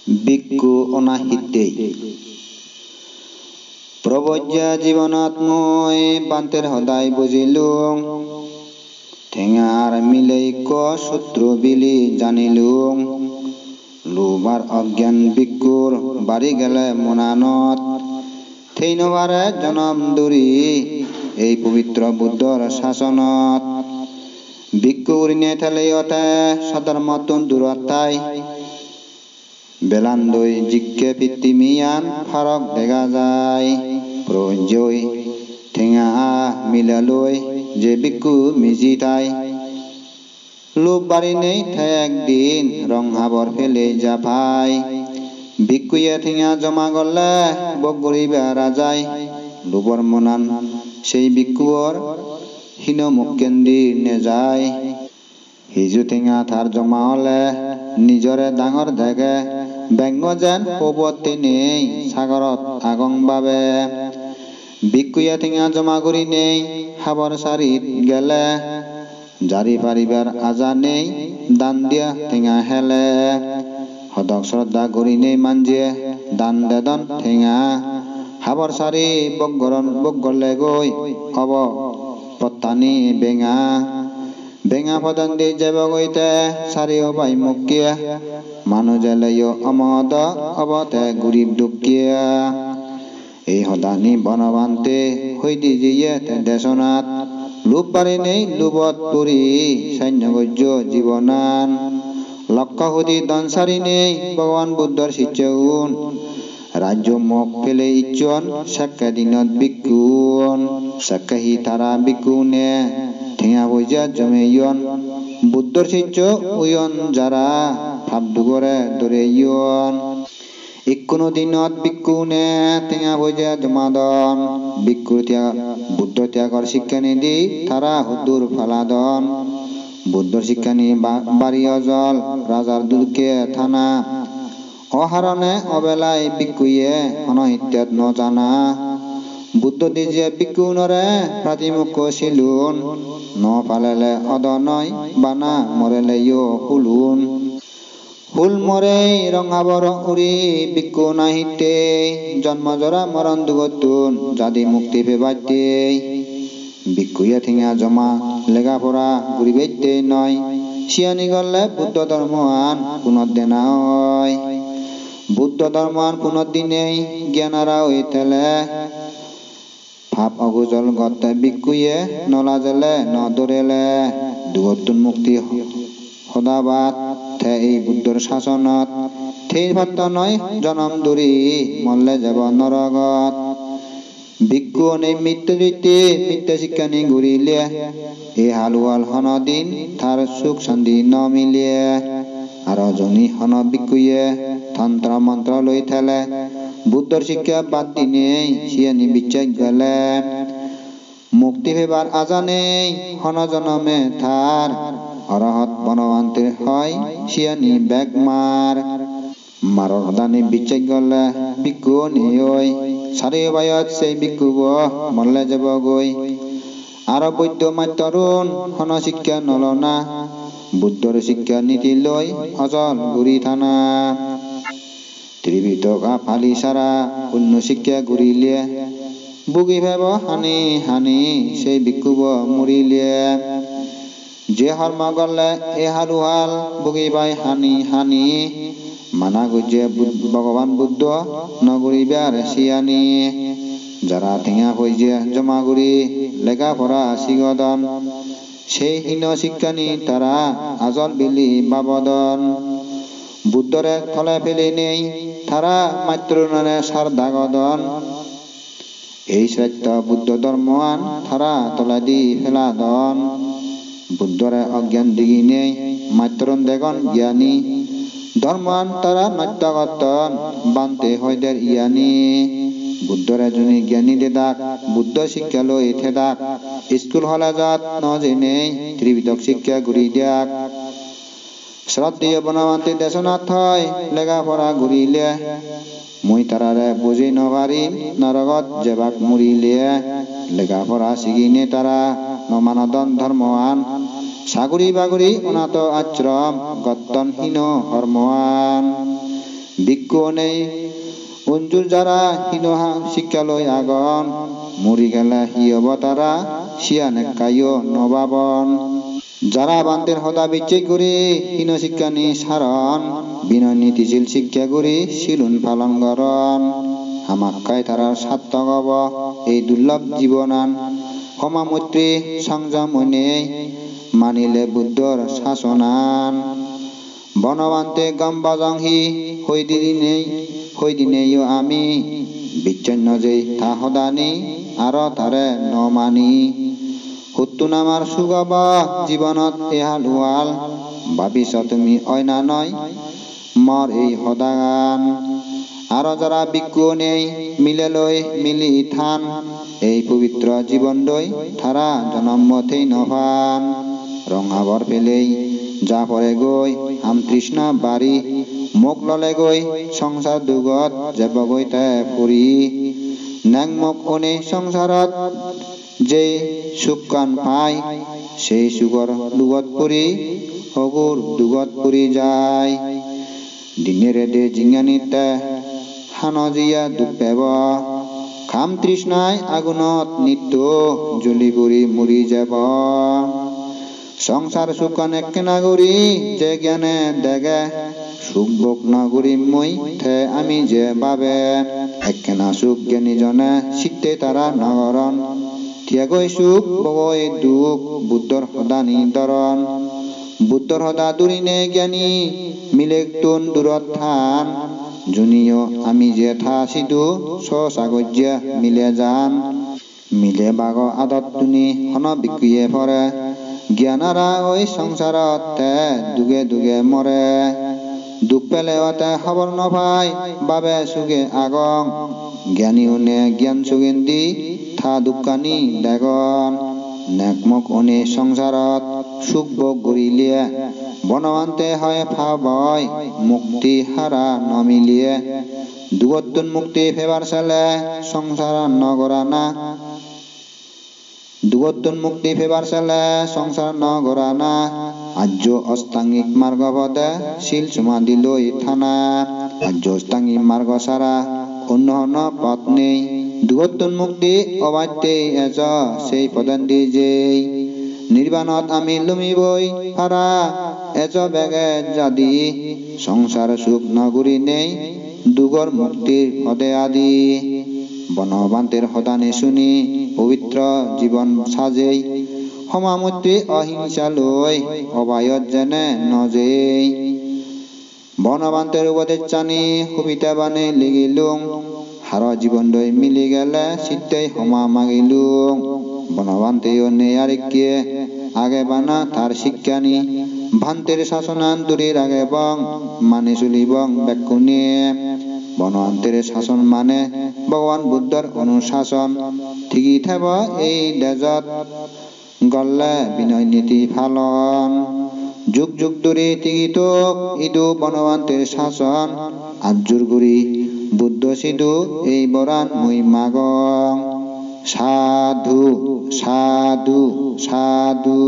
বিক্ষু অনাহিতেই প্রবজ্ঞা জীবনত মই বান্তের সদায় বুজিলুং ঠেঙার মিলেই ক সূত্র বিলি জানিলুং লোবার অজ্ঞান বিক্ষুর বাড়ি গেলে মনানত থেইনবারে জনম দুরি এই পবিত্র বুদ্ধর শাসনত বিক্ষু উৰিনে থেলেয়তে সধর্মতুন দূরতাই বেলান্দই জিজ্ঞে পিতৃমিয়ান ফারক দেখা যায় প্রজয় ঠেঙা মিলালই যে বিক্ষু মিজি তাই লোভ বাড়ি নেই একদিন রং হাবর ফেলে জাপাই বিক্ষুয়ে ঠেঙা জমা গলে বগরি বেড়া যায় লোভর মনান সেই বিক্ষুর হীন মুখকেন্দ্রি নে যায় হিজু ঠেঙা থার জমা হলে নিজরে ডাঙর দেখে ব্যঙ্গ যেন প্রবর্তি নেই সাগরত আগং বাবে বিক্ষুয়ে ঠেঙা জমা করি নেই হাবর সারিত গেলে জারি পারিবার আজা নেই দান দিয়া ঠেঙা হেলে সদক শ্রদ্ধা করি নেই মানজিয়ে দান দেদন ঠেঙা হাবর সারি বগলে গৈ অব পত্তানি বেঙা বেঙা পদন দি যাব গইতে সারিও বাই মুকিয়া মানু জেলেয় অমদ অবতে গরিব দুঃখিয়া এই সদানি বনবান্তে হৈ দি যিয়ে দেশনাত লোভ পাৰি নেই লোভত পৰি সৈন্যগজ্য জীৱনান লক্ষ্য সুধি দনসারি নেই ভগবান বুদ্ধর শিষ্যউন রাজ্য মুখ ফেলে ইচ্ছন সাক্কা দিনত বিক্ষুন সাক্কাহি তারা বিক্ষুনে ঠেঙা বইজা জমে ইয়ন বুদ্ধর শিষ্য উয়ন যারা ভাব দুগরে দরে ইয়ন ইকুনো দিনত বিক্ষুনে ঠেঙা বইজা জমাদন বিক্ষু বুদ্ধ ত্যাগর শিক্ষা নিদি তারা হুদুর ফালাদন বুদ্ধর শিক্ষা নি বাড়ি অজল রাজার দুর্গে থানা অহারণে অবেলায় বিক্ষুয়ে অনহিত্যাত নজানা বুদ্ধ দিজে বিক্ষুনরে প্রাতিমুখ শিলুন ন পালেলে অদনয় বানা মরেলে ইয় হুলুন হুল মরে রঙাবর উড়ি বিক্ষু নাহিতে জন্ম জরা মরণ দুগতুন জাদি মুক্তি পেবাইতে বিক্ষুয়ে ঠেঙা জমা লেগা পড়া ঘুরি বেইতে নয় শিয়ানি গলে বুদ্ধ ধর্মান পুনর্দেনা হয় বুদ্ধ ধর্মান পুনর্দিনেই জ্ঞানারা হইতেলে ভাব অগুজল গতে বিক্ষুয়ে নলা জেলে ন দৌড়েলে দুগতুন মুক্তি সদাবাদ থে এই বুদ্ধর শাসনত থেই ভাত নয় জনম দূরি মল্লে যাব নরগত বিক্ষু নেই মৃত্যু জৈতে মিথ্যা শিক্ষা নি ঘুরিলে এই হালুয়াল হন দিন তার সুখ শান্তি ন মিলিয়ে আর জনী হন বিক্ষুয়ে তন্ত্র মন্ত্র লই থেলে বুদ্ধর শিক্ষা বাদ দিনে সিয়ানি বিচার গেলে মুক্তি পেবার আজা নেই হন জনমে থার অরহত বনবান্তের হয় সিয়ানি বেগ মার মারর দানি বিচার গলে বিক্ষু নিয়ই সারে বায়ত সেই বিক্ষুব মল্লে যাব গৈ আর বৈদ্য মাতরুণ হন শিক্ষা নলনা বুদ্ধর শিক্ষা নীতি লই অজল গুরি থানা ত্রিবিধকা ফালি সারা অন্য শিক্ষা ঘুরিলে বুগি ভেব হানি হানি সেই বিক্ষুব মরিলে যে হর্ম গলে এ হালুহাল বুগি বাই হানি হানি মানা গুজে ভগবান বুদ্ধ নগরিবার শিয়ানি যারা ঠেঙা হইজে জমা গুড়ি লেখা পড়া শিগদন সেই হীন শিক্ষানি তারা আজল বিলি বাবদন বুদ্ধরে থলে ফেলে নেই তারা মাতৃণনে সার দাগদন এই সত্য বুদ্ধ ধর্মান তারা তলা দি ফেলাদন বুদ্ধরে অজ্ঞান দিগি নেই মাতৃণ দেগন জ্ঞানী ধর্মান তারা নত্যগতন বান্তে হইদের ইয়ানি বুদ্ধরে জনী জ্ঞানী দেদাক বুদ্ধ শিক্ষা লই থেদাক স্কুল হলে যাত ন জেনে ত্রিবিধক শিক্ষা ঘুরি দিয়াক শ্রদ্ধেয় বনবান্তি দেশনাথ হয় লেগা পড়া ঘুরিলে মুই তারারে বুঝি নভারি নরগত জেবাক মুরিলে লেগা পড়া শিগিনে তারা নমানদন ধর্মওয়ান সাগুরি বাগুরি অনাথ আশ্রম গত্তনহীন হর্মওয়ান ভিক্ষুণেই অঞ্জুর যারা হিনহা শিক্ষালয় আগন মরি গেলা হি অবতারা শিয়ানে কাইও নবাবন যারা বান্তের হদা বিচ্ছেদ করে হীন শিক্ষানি সারণ বিনয় নীতিশীল শিক্ষা করে শিলুন পালন করন হামাক্কায় তারার সার্থক হব এই দুর্লভ জীবনান ক্ষমামৈত্রী সংযম মানিলে বুদ্ধর শাসনান বনবান্তে গম্বাজংহি হইদিনেও আমি বিচ্ছন্ন যে তাহদানি আর তারে নমানি হুত্তু নামার সুগব জীবনত এহাল উয়াল ভাবিছ তুমি অইনা নয় মর এই হদাগান আর যারা ভিক্ষু নেই মিলে লই মিলি থান এই পবিত্র জীবন দই তারা জনমতেই নভান রঙাবর পেলেই যা পরে গই আম তৃষ্ণা বাড়ি মুখ ললে গই সংসার দুগত যাব গই তে ফুরি ন্যাং মুখ অনে সংসারত যে সুকান পায় সেই সুগর লুগত পুরি হগুর দুগত পুরি যায় দিনেরে দে জিঙানিতে হানজিয়া দুপেব খাম তৃষ্ণায় আগুনত নিত্য জ্বলি পুরি মরি যাব সংসার সুকান একে নাগরি যে জ্ঞানে দেখে সুখ ভোগ নাগরি মই থে আমি যে বাবে একে না সুখ জ্ঞানী জনে চিত্তে তারা নগরণ ত্যাগই সুখ বগৈ দুখ বুদ্ধর সদা নিদরণ বুদ্ধর সদা দূরিনে জ্ঞানী মিলে তুন দূৰত থান জুনিও আমি যে থা সিধু সাগজ্য মিলে যান মিলে বাগ আদত তুনি হন বিক্রিয়ে পরে জ্ঞানারা ওই সংসারত দুগে দুগে মরে দুখ পেলে অতে খবর নপাই বাবে সুগে আগং জ্ঞানী উনে জ্ঞান সুগেন্দি থা দুঃখানি দেগন নেকমক অনে সংসারত সুখ ভোগ গরিলিয়ে বনবান্তে হয় ভাবয় মুক্তি হারা নমিলিয়ে দুগতুন মুক্তি ফেবার চালে সংসার নগরানা দুগতুন মুক্তি ফেবার চালে সংসার নগরানা আর্য অষ্টাঙ্গিক মার্গ পদে শিল সমাধি লই থানা আর্য অষ্টাঙ্গিক মার্গ সারা অন্য অন্য পথ নেই দুগতুন মুক্তি অবাধ্যে এজ সেই পদান্তি যেই নির্বাণত আমি লুমিবই পারা এজ বেগে যাদি সংসার সুখ নগরী নেই দুগর মুক্তির পদে আদি বনবান্তের সদানে শুনি পবিত্র জীবন সাজেই সমামৈত্ৰী অহিংসা লৈ অবায়ত যেনে নজেই বনবান্তের উপদেশ জানি সুবিধা বানে লিগিলুং হার জীবন দই মিলি গেলে চিত্তেই সমা মাগিলুং বনবান্তে নেয়ারিকে আগে বানা তার শিক্ষানি ভান্তের শাসনান দূরের আগে বং মানে চলিবং বেকুনি বনবান্তের শাসন মানে ভগবান বুদ্ধর অনুশাসন ঠিকই থাব এই দেজত গল্লে বিনয় নীতি ফালন যুগ যুগ ধরে টিকিত ইদু বনবান্তের শাসন আজুর গুরি বুদ্ধ সিধু এই বরান মই মাগং সাধু সাধু সাধু